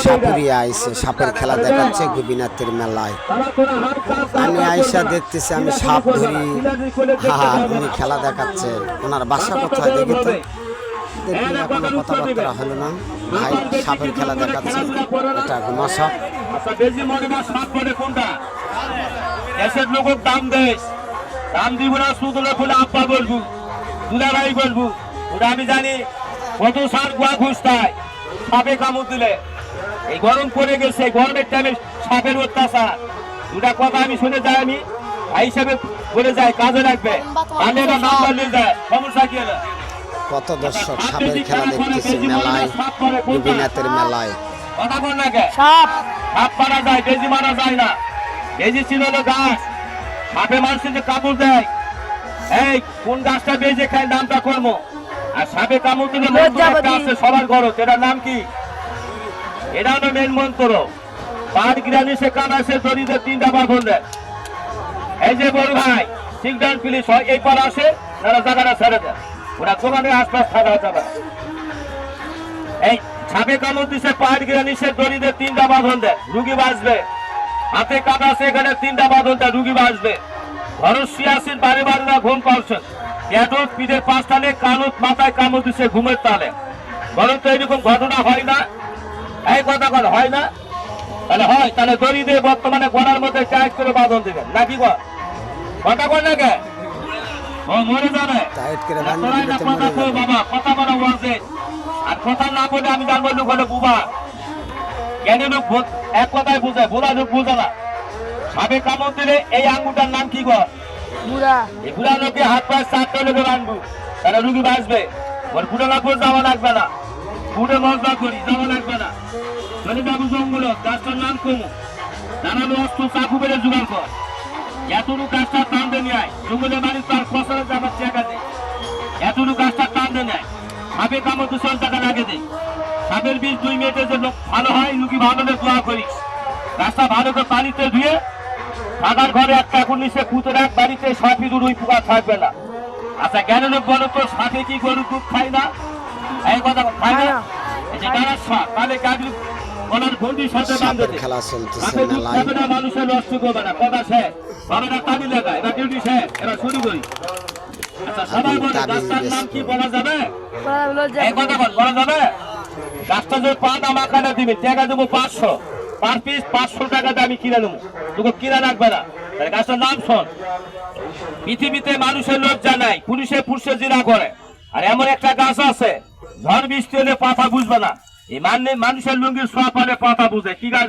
সাপুরিয়া আইসে সাপের খেলা দেখাচ্ছে গোপীনাথের মেলায়। আমি আইসা দেখতেছি, আমি সাপ ধরি, উনি খেলা দেখাচ্ছে। ওনার বাসা কোথায় দেখি তো, দেখি এখনো কথাবার্তা হলো না। ভাই সাপের খেলা দেখাচ্ছে, এটা ঘুমা সাপ। দেশের লোক দাম দেশ, দাম দিব না, শুধু বলে আব্বা বলবো, দুলাভাই বলবো। ওটা আমি জানি কত সার গোয়া খুঁজতায় সাপে কামড় দিলে। এই গরম পড়ে গেছে, গরমের টাইমে সাপের অত্যাচার, দুটা কথা আমি শুনে যাই। আমি ভাই হিসাবে বলে যাই, কাজে লাগবে, নাম্বার নিয়ে যায়, সমস্যা কি হলো? কত দর্শক সাপের খেলা দেখতেছে মেলায়, গোপীনাথের মেলায়। কথা বল না কে? সাপ মারা যায়, বেজি মারা যায় না। বেজি ছিল গাছ, সাপে মানুষের যে কামড় দেয়, এই কোন গাছটা বেজে খায় নামটা কর্ম। আর সাপে কামড় দিলে মন্ত্র আছে সবার ঘর, এটার নাম কি? এটা হলো মেন মন্ত্র। পাঁচ গ্রামে সে কানাসে দড়িতে 3টা বাঁধন দেয়। এই যে বড় ভাই সিগন্যাল পুলিশ হয়, এই পর আসে, তারা জায়গাটা ছেড়ে দেয়, ওরা দোকানের আশপাশ থাকা যাবে। এই সাপে কামড় দিছে, পাঁচ গ্রামে সে দড়িতে 3টা বাঁধন দেয়, রুগী বাঁচবে। হাতে কাটা আছে, এখানে 3টা বাঁধন দেয়, রুগী বাঁচবে। ঘরের শুয়াছেন, বাড়ি বাড়িরা ঘুম পাচ্ছেন, পেটত পিঠের 5 তালে, কানত মাথায় কামড় দিছে ঘুমের তালে। ঘরের তো এরকম ঘটনা হয় না? এই কথা কথা হয় না? তাহলে হয়, তাহলে দড়ি দিয়ে বর্তমানে গলার মধ্যে টাইট করে বাঁধন দেবেন নাকি? কথা কর না কে? ও মরে যাবে বাবা, কথা বলা বলছে। আর কথা না বলে আমি জানবো লোক হলো বুবা, জ্ঞানী লোক এক কথায় বুঝায়, বোলা লোক বুঝে না। সাপে কামড় দিলে এই আঙ্গুটার নাম কি গো? এই বুড়া লোকে হাত পায়ে 4টা লোকে বাঁধবো, তাহলে রুগী বাঁচবে। বুড়া লোক যাওয়া লাগবে না, বুড়ে মজা করি যাওয়া লাগবে না। চলে যাবো জঙ্গল, গাছটার নাম কমু, জানালো অস্ত্র চাকু বেড়ে জোগাড় কর, এতটুকু গাছটা টানতে নেয় জঙ্গলের বাড়ি, তার ফসলের জামার টাকা দেয়, এতটুকু গাছটা টানতে নেয়। সাপে কামড় 200 টাকা লাগে দেয়। সাপের বিষ 2 মিনিটে যে লোক ভালো হয়, রুগী ভালো হলে দোয়া করিস। গাছটা ভালো করে পানিতে ধুয়ে থাকার ঘরে একটা এখন নিচে পুঁতে রাখ, বাড়িতে সাপি দুই পোকা থাকবে না। আচ্ছা জ্ঞানের লোক বলো তো, সাপে কি গরুর দুধ খায় না? এই কথা খায় না? এই যে গাড়ার সাপ, তাহলে গাড়ি ওনার বন্দির সাথে বাঁধবে, খেলা চলতেছে সাপে দুধ মেলায়। খাবে না, মানুষের নষ্ট করবে না। কথা শেষ, হবে না তালি লাগায়, এবার ডিউটি শেষ, এবার শুরু করি। আচ্ছা সবাই বলে গাছটার নাম কি বলা যাবে? এই কথা বলা যাবে? গাছটা যদি পা দাম আঁকাটা দিবি, টাকা দেবো 500, পার পিস 500 টাকা দিয়ে আমি কিনে নেবো, তোকে কিনা রাখবে না। গাছটার নাম শোন। পৃথিবীতে মানুষের লজ্জা নাই, পুরুষে জিনা করে। আর এমন একটা গাছ আছে, ঝড় বৃষ্টি হলে পাতা বুঝবে না। এই মানুষের লুঙ্গির ছোঁয়া পালে পাতা বুঝে। কি গাছ?